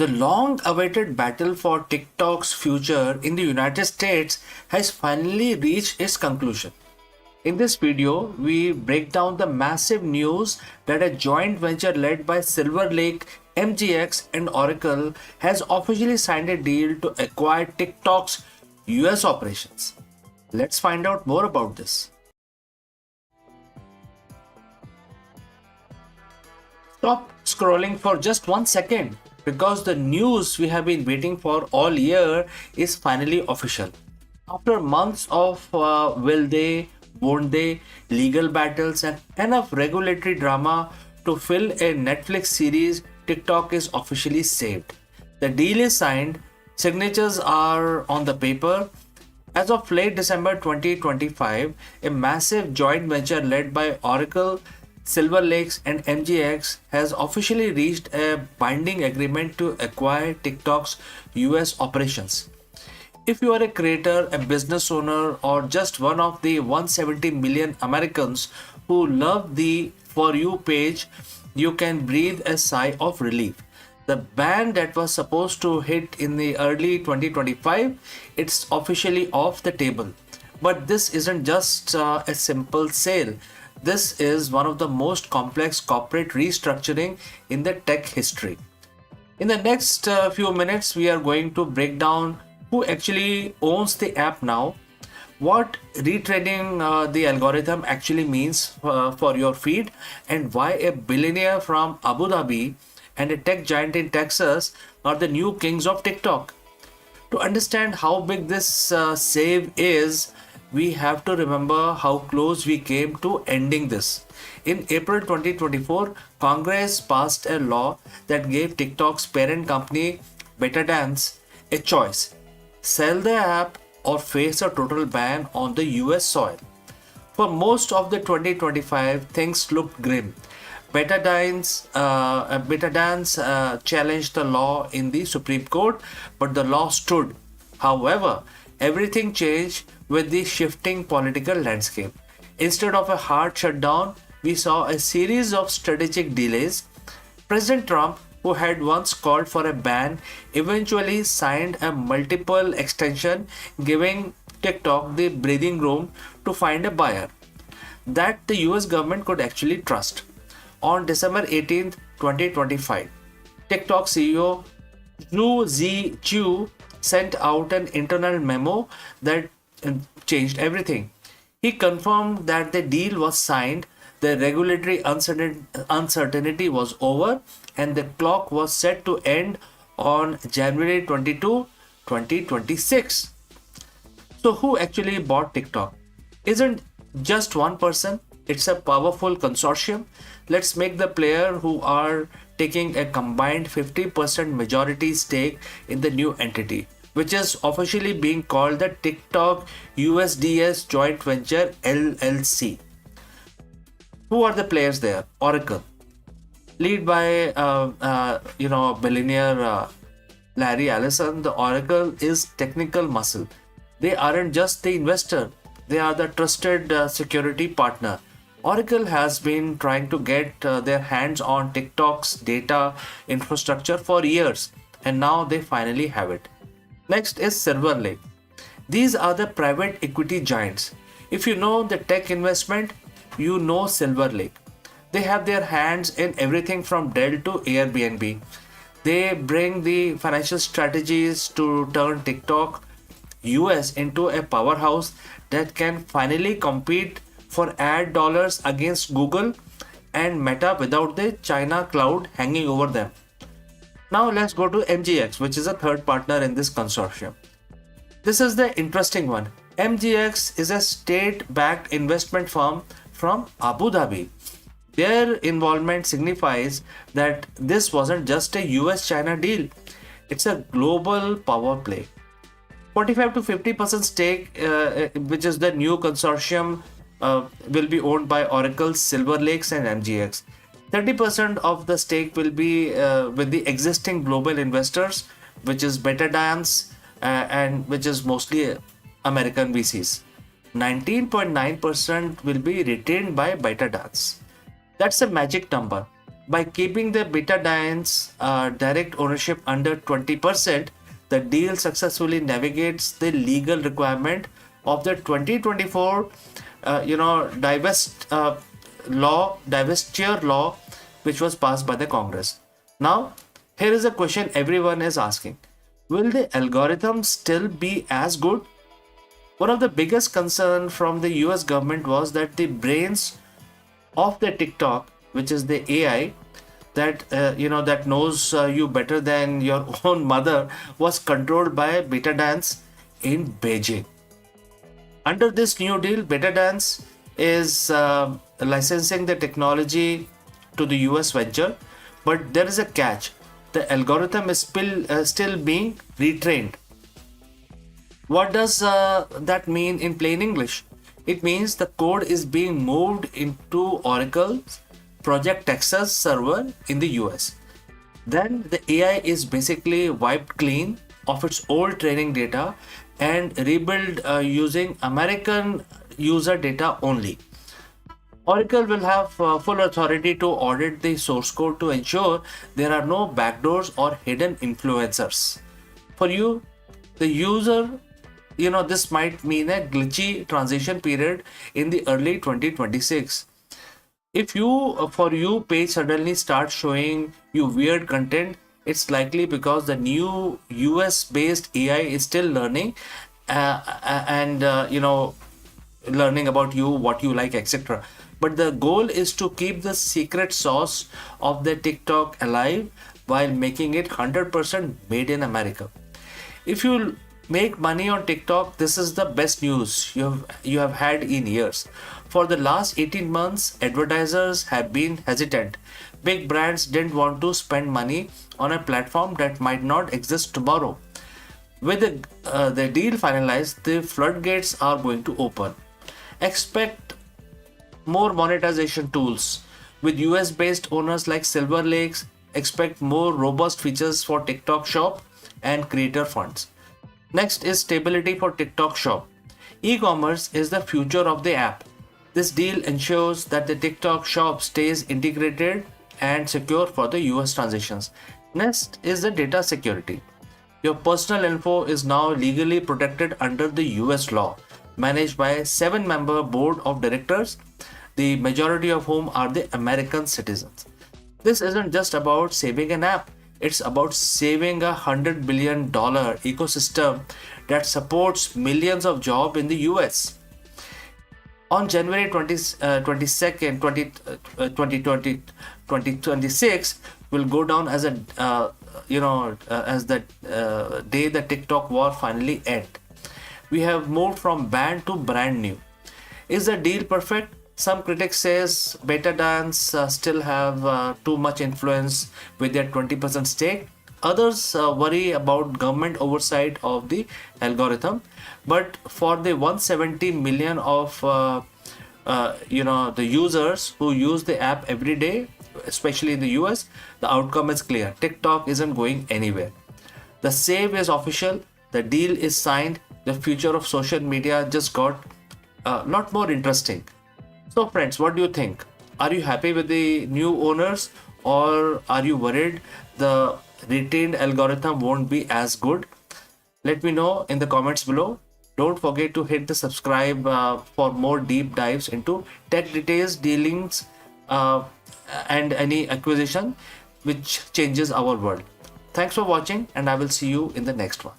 The long-awaited battle for TikTok's future in the United States has finally reached its conclusion. In this video, we break down the massive news that a joint venture led by Silver Lake, MGX, and Oracle has officially signed a deal to acquire TikTok's US operations. Let's find out more about this. Stop scrolling for just 1 second because the news we have been waiting for all year is finally official. After months of will they, won't they, legal battles, and enough regulatory drama to fill a Netflix series, TikTok is officially saved. The deal is signed, signatures are on the paper. As of late December 2025, a massive joint venture led by Oracle, Silver Lakes, and MGX has officially reached a binding agreement to acquire TikTok's US operations. If you are a creator, a business owner, or just one of the 170 million Americans who love the For You page, you can breathe a sigh of relief. The ban that was supposed to hit in the early 2025, it's officially off the table. But this isn't just a simple sale. This is one of the most complex corporate restructuring in the tech history. In the next few minutes, we are going to break down who actually owns the app now, what retraining the algorithm actually means for your feed, and why a billionaire from Abu Dhabi and a tech giant in Texas are the new kings of TikTok. To understand how big this save is, we have to remember how close we came to ending this. In April 2024, Congress passed a law that gave TikTok's parent company, ByteDance, a choice: sell the app or face a total ban on the US soil. For most of the 2025, things looked grim. ByteDance challenged the law in the Supreme Court, but the law stood. However, everything changed with the shifting political landscape. Instead of a hard shutdown, we saw a series of strategic delays. President Trump, who had once called for a ban, eventually signed a multiple extension, giving TikTok the breathing room to find a buyer that the US government could actually trust. On December 18th, 2025, TikTok CEO Zhu Chu sent out an internal memo that changed everything. He confirmed that the deal was signed, the regulatory uncertainty was over, and the clock was set to end on January 22, 2026. So who actually bought TikTok? Isn't just one person, it's a powerful consortium. Let's make the player who are taking a combined 50% majority stake in the new entity, which is officially being called the TikTok USDS Joint Venture LLC. Who are the players there? Oracle, led by billionaire Larry Ellison. The Oracle is technical muscle. They aren't just the investor; they are the trusted security partner. Oracle has been trying to get their hands on TikTok's data infrastructure for years, and now they finally have it. Next is Silver Lake. These are the private equity giants. If you know the tech investment, you know Silver Lake. They have their hands in everything from Dell to Airbnb. They bring the financial strategies to turn TikTok US into a powerhouse that can finally compete for ad dollars against Google and Meta without the China cloud hanging over them. Now let's go to MGX, which is a third partner in this consortium. This is the interesting one. MGX is a state-backed investment firm from Abu Dhabi. Their involvement signifies that this wasn't just a US-China deal. It's a global power play. 45 to 50% stake, which is the new consortium, will be owned by Oracle, Silver Lakes, and MGX. 30% of the stake will be with the existing global investors, which is ByteDance and which is mostly American VCs. 19.9% will be retained by ByteDance. That's a magic number. By keeping the BetaDyn's direct ownership under 20%, the deal successfully navigates the legal requirement of the 2024, divestiture law, which was passed by the Congress. Now, here is a question everyone is asking: will the algorithm still be as good? One of the biggest concerns from the US government was that the brains of the TikTok, which is the AI that knows you better than your own mother, was controlled by BetaDance in Beijing. Under this new deal, BetaDance is licensing the technology to the US venture, but there is a catch. The algorithm is still being retrained. What does that mean in plain English? It means the code is being moved into Oracle's Project Texas server in the US. Then the AI is basically wiped clean of its old training data and rebuilt using American user data only. Oracle will have full authority to audit the source code to ensure there are no backdoors or hidden influencers. For you, the user, this might mean a glitchy transition period in the early 2026. If for you page suddenly starts showing you weird content, it's likely because the new US based AI is still learning and learning about you, what you like, etc. But the goal is to keep the secret sauce of the TikTok alive while making it 100% made in America. If you make money on TikTok, this is the best news you have had in years. For the last 18 months, advertisers have been hesitant. Big brands didn't want to spend money on a platform that might not exist tomorrow. With the deal finalized, the floodgates are going to open. Expect more monetization tools. With US based owners like Silver Lakes, expect more robust features for TikTok Shop and creator funds. Next is stability for TikTok Shop. E-commerce is the future of the app. This deal ensures that the TikTok Shop stays integrated and secure for the US transactions. Next is the data security. Your personal info is now legally protected under the US law, managed by a 7-member board of directors, the majority of whom are the American citizens. This isn't just about saving an app, it's about saving $100 billion ecosystem that supports millions of jobs in the US. On January 22nd, 2026 will go down as as the day the TikTok war finally end. We have moved from banned to brand new. Is the deal perfect? Some critics says BetaDance still have too much influence with their 20% stake. Others worry about government oversight of the algorithm. But for the 170 million of the users who use the app every day, especially in the US, the outcome is clear. TikTok isn't going anywhere. The save is official. The deal is signed. The future of social media just got a lot more interesting. So friends, what do you think? Are you happy with the new owners, or are you worried the retained algorithm won't be as good? Let me know in the comments below. Don't forget to hit the subscribe for more deep dives into tech details, dealings, and any acquisition which changes our world. Thanks for watching, and I will see you in the next one.